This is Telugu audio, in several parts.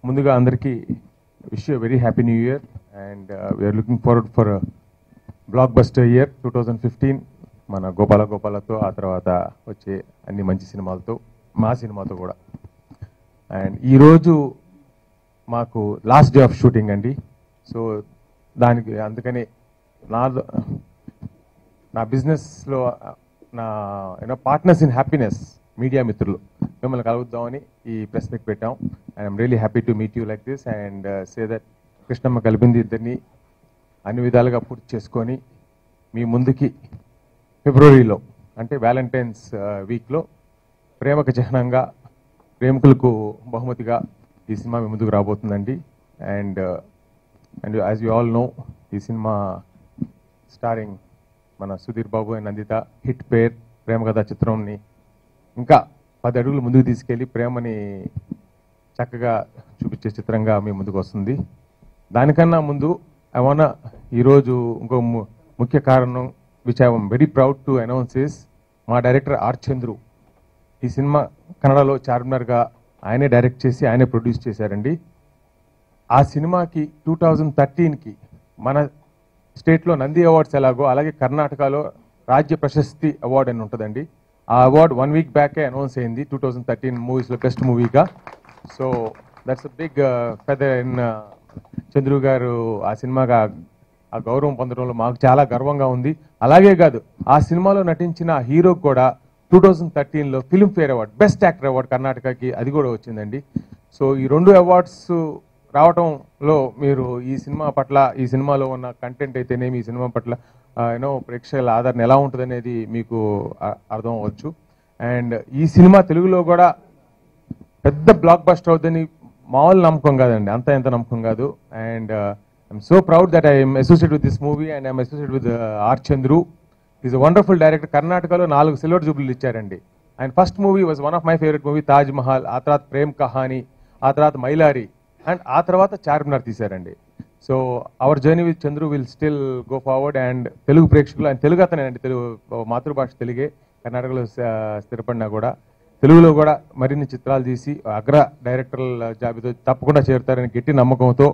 ముందుగా అందరికీ wish you very happy new year and we are looking forward for blockbuster year 2015 మన గోపాలతో ఆ తర్వాత వచ్చే అన్ని మంచి సినిమాలతో మా సినిమాతో కూడా. అండ్ ఈరోజు మాకు లాస్ట్ డే ఆఫ్ షూటింగ్ అండి. సో దానికి అందుకని నా బిజినెస్లో నా పార్ట్నర్స్ ఇన్ హ్యాపీనెస్ మీడియా మిత్రులు మిమ్మల్ని కలుద్దామని ఈ ప్రెస్ మీట్ పెట్టాం. I'm really happy to meet you like this and say that Krishnamma కలిపింది ఇద్దరిని అన్ని విధాలుగా పూర్తి చేసుకొని మీ ముందుకి ఫిబ్రవరిలో అంటే వ్యాలంటైన్స్ వీక్లో ప్రేమకు చిహ్నంగా ప్రేమికులకు బహుమతిగా ఈ సినిమా మీ ముందుకు రాబోతుందండి. And as you all know ఈ సినిమా స్టారింగ్ మన Sudheer Babu and Nanditha hit pair ప్రేమ కథా చిత్రంని ఇంకా 10 అడుగులు ముందుకు తీసుకెళ్ళి ప్రేమని చక్కగా చూపించే చిత్రంగా మీ ముందుకు వస్తుంది. దానికన్నా ముందు ఐ వాంట్ ఈరోజు ఇంకో ముఖ్య కారణం which I'm very proud to announce is మా డైరెక్టర్ ఆర్ చంద్రు ఈ సినిమా కన్నడలో చార్మినార్గా ఆయనే డైరెక్ట్ చేసి ఆయనే ప్రొడ్యూస్ చేశారండి. ఆ సినిమాకి 2013కి మన స్టేట్లో నంది అవార్డ్స్ ఎలాగో అలాగే కర్ణాటకలో రాజ్య ప్రశస్తి అవార్డు అని ఉంటుందండి. ఆ అవార్డు 1 వీక్ బ్యాకే అనౌన్స్ అయింది 2013 మూవీస్లో బెస్ట్ మూవీగా. So that's a big feather in Chandru garu ఆ సినిమాగా ఆ గౌరవం పొందడంలో మాకు చాలా గర్వంగా ఉంది. అలాగే కాదు ఆ సినిమాలో నటించిన హీరోకి కూడా 2013లో Filmfare award best actor award కర్ణాటకకి అది కూడా వచ్చిందండి. సో ఈ 2 అవార్డ్స్ రావటంలో మీరు ఈ సినిమా పట్ల ఈ సినిమాలో ఉన్న కంటెంట్ అయితేనేమి ఈ సినిమా పట్ల ప్రేక్షకుల ఆదరణ ఎలా ఉంటుందనేది మీకు అర్థం అవ్వచ్చు. అండ్ ఈ సినిమా తెలుగులో కూడా పెద్ద బ్లాక్ బస్టర్ అవుతుందని మామూలు నమ్మకం కాదండి, అంత ఎంత నమ్మకం కాదు. And I'm so proud that I'm associate with this movie and I'm associate with R Chandru. Is a wonderful director. కర్ణాటకలో 4 సిల్వర్ జూబ్లీలు ఇచ్చారండి. And first movie was one of my favourite movie Taj Mahal, ఆ తర్వాత ప్రేమ్ కహాని, ఆ తర్వాత మైలారి అండ్ ఆ తర్వాత చార్మినార్ తీశారండి. So our journey with Chandru will still go forward. And Telugu ప్రేక్షకులు ఆయన తెలుగు అతనేనండి, తెలుగు మాతృభాష తెలుగే, కర్ణాటకలో స్థిరపడినా కూడా తెలుగులో కూడా మరిన్ని చిత్రాలు తీసి అగ్ర డైరెక్టర్ల జాబితా తప్పకుండా చేరుతారని గట్టి నమ్మకంతో.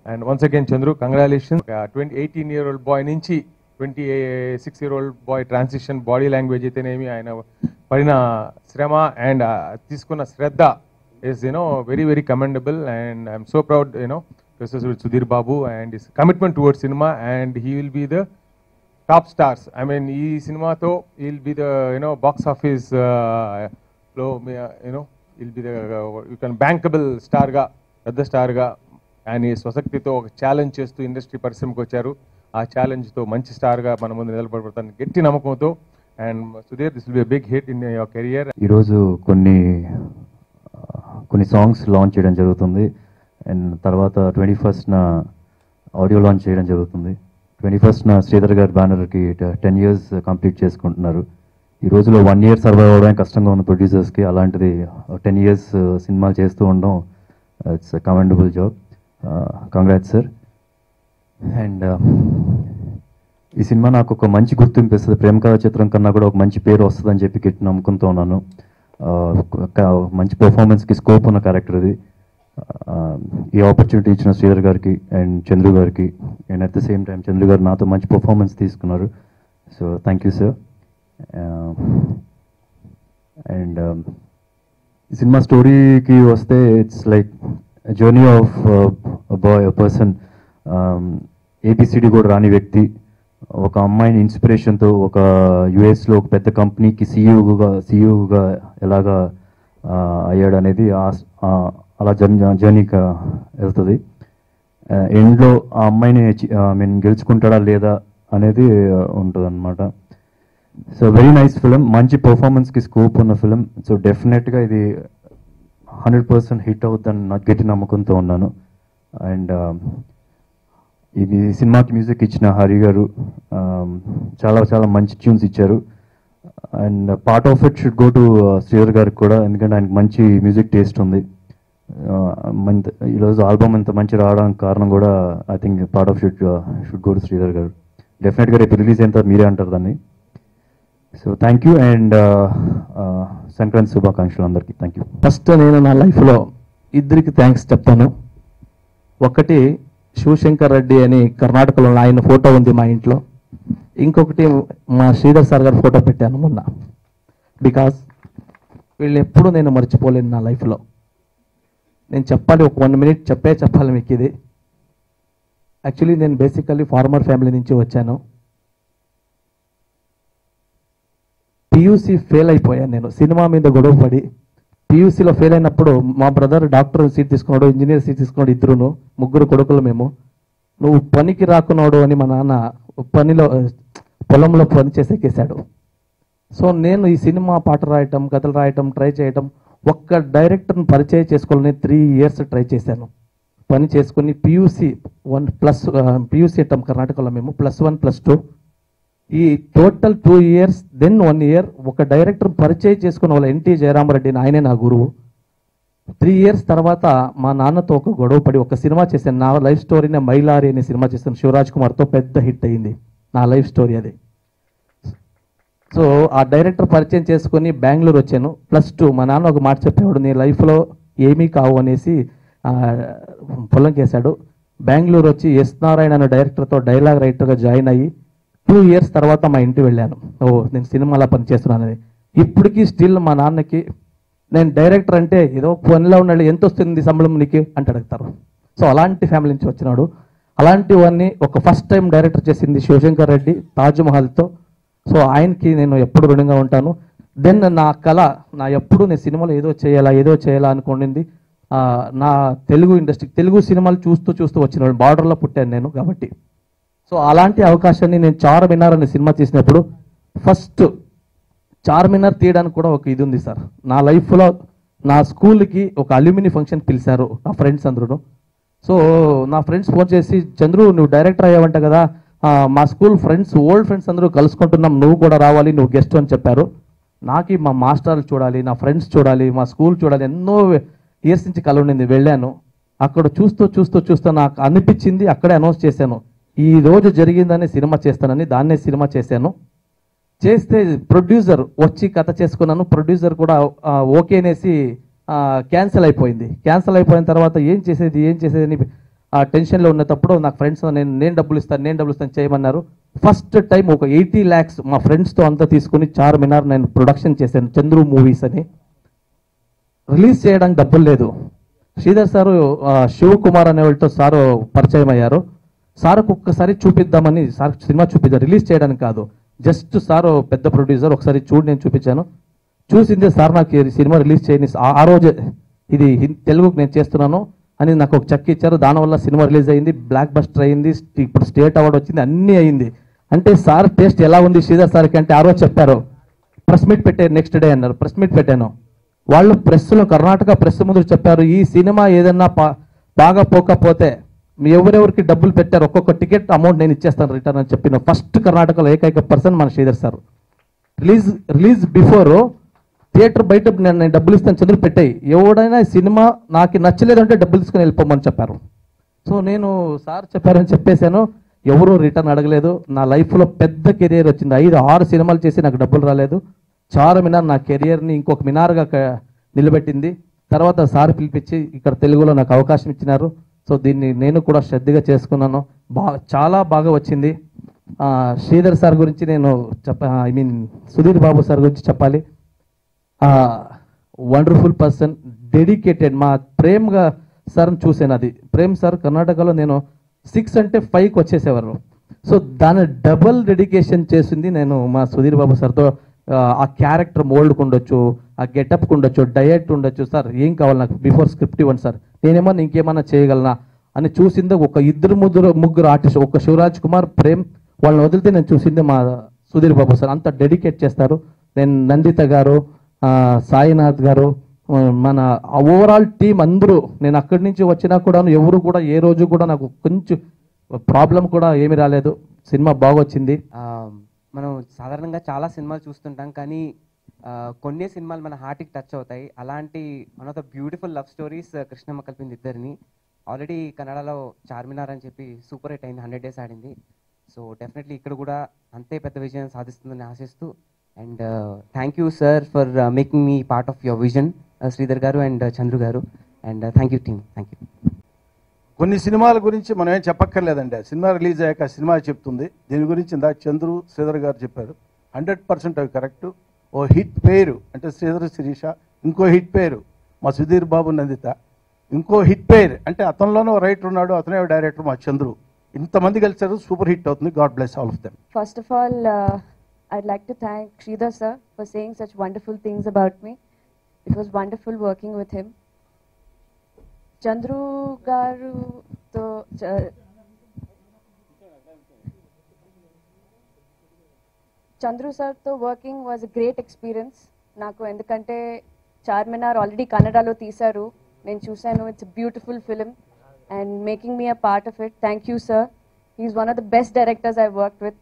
And once again Chandru congratulation. 18-year-old boy నుంచి 26-year-old bye transition body language అయితేనేమి ఆయన పడిన శ్రమ అండ్ తీసుకున్న శ్రద్ధ is very very commendable and I'm so proud to associate with Sudhir Babu and his commitment towards cinema and he will be the top stars. I mean ee cinema tho he'll be the box office flow he'll be the you can bankable star ga pedda star ga and swasakti tho oka challenge chestu industry పరిశ్రమకు వచ్చారు. ఆ ఛాలెంజ్ తో మంచి స్టార్ గా మన ముందు నిలబడతాను గట్టి నమ్మకంతో. And Sudheer this will be a big hit in your career. ఈ రోజు కొన్ని సాంగ్స్ లాంచ్ చేయడం జరుగుతుంది అండ్ తర్వాత 21st ఆడియో లాంచ్ చేయడం జరుగుతుంది. 21st శ్రీధర్ గారి బ్యానర్కి 10 years కంప్లీట్ చేసుకుంటున్నారు. ఈ రోజులో 1 year సర్వైవ్ అవ్వడానికి కష్టంగా ఉంది ప్రొడ్యూసర్స్కి, అలాంటిది 10 years సినిమాలు చేస్తూ ఉండడం it's commendable job. Congrats sir. And ఈ సినిమా నాకు ఒక మంచి గుర్తింపు ఇస్తుంది. ప్రేమ కథా చిత్రం కన్నా కూడా ఒక మంచి పేరు వస్తుందని చెప్పి గట్టి నమ్ముకుంటూ ఉన్నాను. మంచి పర్ఫార్మెన్స్కి స్కోప్ ఉన్న క్యారెక్టర్ ఇది. ఈ ఆపర్చునిటీ ఇచ్చిన శ్రీధర్ గారికి అండ్ చంద్రు గారికి and at the same time Chandru గారు నాతో మంచి పర్ఫార్మెన్స్ తీసుకున్నారు. So thank you sir. And ఈ సినిమా స్టోరీకి వస్తే it's like journey of boy person, ABCD కూడా రాని వ్యక్తి ఒక అమ్మాయిని ఇన్స్పిరేషన్తో ఒక యుఎస్లో ఒక పెద్ద కంపెనీకి సీఈఓగా ఎలాగా అయ్యాడు అనేది అలా జర్నీగా వెళ్తుంది. ఎండ్లో ఆ అమ్మాయిని గెలుచుకుంటాడా లేదా అనేది ఉంటుంది అనమాట. సో వెరీ నైస్ ఫిలిం, మంచి పర్ఫార్మెన్స్కి స్కోప్ ఉన్న ఫిలిం. సో డెఫినెట్గా ఇది 100% హిట్ అవుతుందని నాకు గట్టి నమ్మకంతో ఉన్నాను. అండ్ ఇది సినిమాకి మ్యూజిక్ ఇచ్చిన హరి గారు చాలా చాలా మంచి ట్యూన్స్ ఇచ్చారు. And part of it should go to Sridhar గారికి కూడా, ఎందుకంటే ఆయనకు మంచి మ్యూజిక్ టేస్ట్ ఉంది. ఈరోజు ఆల్బమ్ ఇంత మంచి రావడానికి కారణం కూడా I think part of should go to Sridhar గారు. డెఫినెట్గా రేపు రిలీజ్ అయిన తర్వాత మీరే అంటారు దాన్ని. So thank you and Sankranti శుభాకాంక్షలు అందరికీ. Thank you. ఫస్ట్ నేను నా లైఫ్లో ఇద్దరికి థ్యాంక్స్ చెప్తాను. ఒకటి శివశంకర్ రెడ్డి అని కర్ణాటకలో ఆయన ఫోటో ఉంది మా ఇంట్లో. ఇంకొకటి మా శ్రీధర్ సార్ గారి ఫోటో పెట్టాను మొన్న. బికాస్ వీళ్ళు ఎప్పుడు నేను మర్చిపోలేను నా లైఫ్లో. నేను చెప్పాలి, ఒక 1 minute చెప్పాలి మీకు ఇది. యాక్చువల్లీ నేను బేసికల్లీ ఫార్మర్ ఫ్యామిలీ నుంచి వచ్చాను. పియూసీ ఫెయిల్ అయిపోయాను నేను, సినిమా మీద గొడవ పడి. పియూసీలో ఫెయిల్ అయినప్పుడు మా బ్రదర్ డాక్టర్ సీట్ తీసుకున్నాడు, ఇంజనీర్ సీట్ తీసుకున్నాడు, ఇద్దరును, 3 కొడుకులు మేము. నువ్వు పనికి రాకున్నాడు అని మా నాన్న పొలంలో పని చేసేకేశాడు. సో నేను ఈ సినిమా పాట రాయటం, కథలు రాయటం ట్రై చేయటం, ఒక్క డైరెక్టర్ని పరిచయం చేసుకోవాలని 3 years ట్రై చేశాను. పని చేసుకుని పియూసీ 1+ ఇట్టాం కర్ణాటకలో మేము, +1 +2. ఈ టోటల్ 2 years, దెన్ 1 year ఒక డైరెక్టర్ పరిచయం చేసుకున్న వాళ్ళ ఎన్టీ జయరామరెడ్డి, ఆయనే నా గురువు. 3 years తర్వాత మా నాన్నతో ఒక గొడవ పడి ఒక సినిమా చేశాను. నా లైఫ్ స్టోరీనే మైలారి అనే సినిమా చేశాను, శివరాజ్ కుమార్తో. పెద్ద హిట్ అయింది నా లైఫ్ స్టోరీ అది. సో ఆ డైరెక్టర్ పరిచయం చేసుకుని బెంగళూరు వచ్చాను. +2 మా నాన్న ఒక మాట చెప్పేవాడు, నీ లైఫ్లో ఏమీ కావు అనేసి పొలం కేశాడు. బెంగళూరు వచ్చి ఎస్ నారాయణ అనే డైరెక్టర్తో డైలాగ్ రైటర్గా జాయిన్ అయ్యి 2 years తర్వాత మా ఇంటికి వెళ్ళాను. నేను సినిమాలో పనిచేస్తున్నానని. ఇప్పటికీ స్టిల్ మా నాన్నకి నేను డైరెక్టర్ అంటే ఏదో పనిలో ఉన్నాడు, ఎంత వస్తుంది సంబళం నీకు అంటే అడుగుతారు. సో అలాంటి ఫ్యామిలీ నుంచి వచ్చినాడు. అలాంటివన్నీ ఒక ఫస్ట్ టైం డైరెక్టర్ చేసింది శివశంకర్ రెడ్డి తాజ్మహల్తో. సో ఆయనకి నేను ఎప్పుడు రుణంగా ఉంటాను. దెన్ నా కళ, ఎప్పుడు నేను సినిమాలో ఏదో చేయాలా అనుకోండి. నా తెలుగు ఇండస్ట్రీ, తెలుగు సినిమాలు చూస్తూ వచ్చిన బార్డర్లో పుట్టాను నేను కాబట్టి. సో అలాంటి అవకాశాన్ని నేను చార్మినార్ అనే సినిమా తీసినప్పుడు, ఫస్ట్ చార్మినార్ తీయడానికి కూడా ఒక ఇది ఉంది సార్. నా లైఫ్లో నా స్కూల్కి ఒక అల్యూమిని ఫంక్షన్ పిలిచారు నా ఫ్రెండ్స్ అందరూ. సో నా ఫ్రెండ్స్ ఫోన్ చేసి, చంద్రు నువ్వు డైరెక్టర్ అయ్యావంట కదా, మా స్కూల్ ఫ్రెండ్స్, ఓల్డ్ ఫ్రెండ్స్ అందరూ కలుసుకుంటున్నాం, నువ్వు కూడా రావాలి, నువ్వు గెస్ట్ అని చెప్పారు. నాకు మా మాస్టర్లు చూడాలి, నా ఫ్రెండ్స్ చూడాలి, మా స్కూల్ చూడాలి, ఎన్నో ఇయర్స్ నుంచి కల ఉండింది. వెళ్ళాను. అక్కడ చూస్తూ నాకు అనిపించింది, అక్కడే అనౌన్స్ చేశాను, ఈ రోజు జరిగిందని సినిమా చేస్తానని. దాన్నే సినిమా చేశాను. చేస్తే ప్రొడ్యూసర్ వచ్చి కథ చేసుకున్నాను. ప్రొడ్యూసర్ కూడా ఓకే అనేసి క్యాన్సిల్ అయిపోయింది. క్యాన్సిల్ అయిపోయిన తర్వాత ఏం చేసేది అని ఆ టెన్షన్లో ఉన్నప్పుడు నాకు ఫ్రెండ్స్ నేను డబ్బులు ఇస్తాను చేయమన్నారు. ఫస్ట్ టైం ఒక 80 lakhs మా ఫ్రెండ్స్తో అంతా తీసుకుని చార్మినార్ నేను ప్రొడక్షన్ చేశాను, చంద్రు మూవీస్ అని. రిలీజ్ చేయడానికి డబ్బులు లేదు. శ్రీధర్ సారు శివకుమార్ అనే వాళ్ళతో సారు పరిచయం అయ్యారు. సార్కు ఒక్కసారి చూపిద్దామని, సార్ సినిమా చూపిద్దాం, రిలీజ్ చేయడానికి కాదు, జస్ట్ సారు పెద్ద ప్రొడ్యూసర్, ఒకసారి చూడు నేను చూపించాను. చూసిందే సార్ నాకు సినిమా రిలీజ్ చేయని, ఆ రోజే ఇది తెలుగుకు నేను చేస్తున్నాను అని నాకు ఒక చెక్ ఇచ్చారు. దానివల్ల సినిమా రిలీజ్ అయింది, బ్లాక్ బస్టర్ అయింది, ఇప్పుడు స్టేట్ అవార్డు వచ్చింది, అన్నీ అయింది. అంటే సార్ టేస్ట్ ఎలా ఉంది శ్రీధర్ సార్కి అంటే ఆ రోజు చెప్పారు. ప్రెస్ మీట్ పెట్టారు, నెక్స్ట్ డే అన్నారు. ప్రెస్ మీట్ పెట్టాను. వాళ్ళు ప్రెస్లో, కర్ణాటక ప్రెస్ ముందు చెప్పారు, ఈ సినిమా ఏదన్నా బాగా పోకపోతే మీ ఎవరెవరికి డబ్బులు పెట్టారు ఒక్కొక్క టికెట్ అమౌంట్ నేను ఇచ్చేస్తాను రిటర్న్ అని చెప్పిన ఫస్ట్ కర్ణాటకలో ఏకైక పర్సన్ మన Sridhar sir. Release before theatre బయట నేను డబ్బులు ఇస్తాను చదువు పెట్టాయి, ఎవడైనా సినిమా నాకు నచ్చలేదంటే డబ్బులు తీసుకుని వెళ్ళిపోమని చెప్పారు. సో నేను సార్ చెప్పారని చెప్పేశాను. ఎవరూ రిటర్న్ అడగలేదు. నా లైఫ్లో పెద్ద కెరియర్ వచ్చింది. 5-6 సినిమాలు చేసి నాకు డబ్బులు రాలేదు. చార్మినార్ నా కెరియర్ని ఇంకొక మినార్గా నిలబెట్టింది. తర్వాత సార్ పిలిపించి ఇక్కడ తెలుగులో నాకు అవకాశం ఇచ్చినారు. సో దీన్ని నేను కూడా శ్రద్ధగా చేసుకున్నాను. చాలా బాగా వచ్చింది. శ్రీధర్ సార్ గురించి నేను సుధీర్ బాబు సార్ గురించి చెప్పాలి. Wonderful person, dedicated. మా ప్రేమ్గా సార్ని చూసాను. అది ప్రేమ్ సార్ కర్ణాటకలో నేను 6 అంటే 5కి వచ్చేసేవారు. సో దాని డబల్ డెడికేషన్ చేసింది నేను మా సుధీర్ బాబు సార్తో. ఆ క్యారెక్టర్ మోల్డ్కి ఉండొచ్చు, ఆ గెటప్కి ఉండొచ్చు, డయట్ ఉండొచ్చు. సార్ ఏం కావాలి నాకు, బిఫోర్ స్క్రిప్ట్ ఇవ్వండి సార్, నేనేమన్నా ఇంకేమన్నా చేయగలనా అని చూసిందే. ఒక 2-3 ఆర్టిస్ట్, ఒక శివరాజ్ కుమార్, ప్రేమ్, వాళ్ళని వదిలితే నేను చూసిందే మా సుధీర్ బాబు సార్. అంత డెడికేట్ చేస్తారు. నేను నందిత గారు, సాయినాథ్ గారు, మన ఓవరాల్ టీం అందరూ, నేను అక్కడి నుంచి వచ్చినా కూడా ఎవరు కూడా ఏ రోజు కూడా నాకు కొంచెం ప్రాబ్లం కూడా ఏమి రాలేదు. సినిమా బాగా వచ్చింది. మనం సాధారణంగా చాలా సినిమాలు చూస్తుంటాం, కానీ కొన్ని సినిమాలు మన హార్ట్కి టచ్ అవుతాయి. అలాంటి one of the beautiful love stories Krishnamma కలిపింది ఇద్దరిని. ఆల్రెడీ కన్నడలో చార్మినార్ అని చెప్పి సూపర్ హిట్ అయింది, 100 days ఆడింది. సో డెఫినెట్లీ ఇక్కడ కూడా అంతే పెద్ద విజయం సాధిస్తుందని ఆశిస్తూ, and thank you sir for making me part of your vision Sridhar గారు అండ్ చంద్రు గారు. And thank you team, thank you. కొన్ని సినిమాల గురించి మనం ఏం చెప్పక్కర్లేదండి, ఆ సినిమా రిలీజ్ అయ్యాక ఆ సినిమా చెప్తుంది. దీని గురించి ఇందాక చంద్రు శ్రీధర్ గారు చెప్పారు, 100% అవి కరెక్ట్. ఓ హిట్ పేరు అంటే శ్రీధర్ శిరీష, ఇంకో హిట్ పేరు మా సుధీర్ బాబు నందిత, ఇంకో హిట్ పేరు అంటే అతనిలోనూ రైటర్ ఉన్నాడు, అతనే డైరెక్టర్ మా చంద్రు. ఇంతమంది కలిసారు, సూపర్ హిట్ అవుతుంది. God bless all of them. First of all, I'd like to thank Sridhar sir for saying such wonderful things about me. It was wonderful working with him. Chandru garu to Chandru sir to working was a great experience. Naku endukante Charminar already Kannadalo teesaru, నేను చూసాను. It's a beautiful film and making me a part of it. Thank you sir. He's one of the best directors I've worked with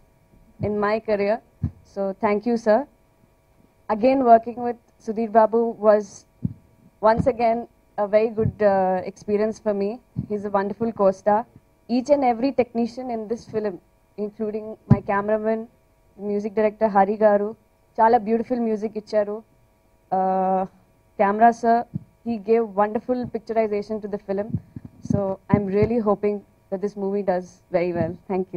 in my career. So thank you sir. Again working with Sudhir Babu was once again a very good experience for me. He's a wonderful co-star. Each and every technician in this film, including my cameraman, music director Hari Garu, chala beautiful music icharu. Camera sir, he gave wonderful picturization to the film. So I'm really hoping that this movie does very well. Thank you.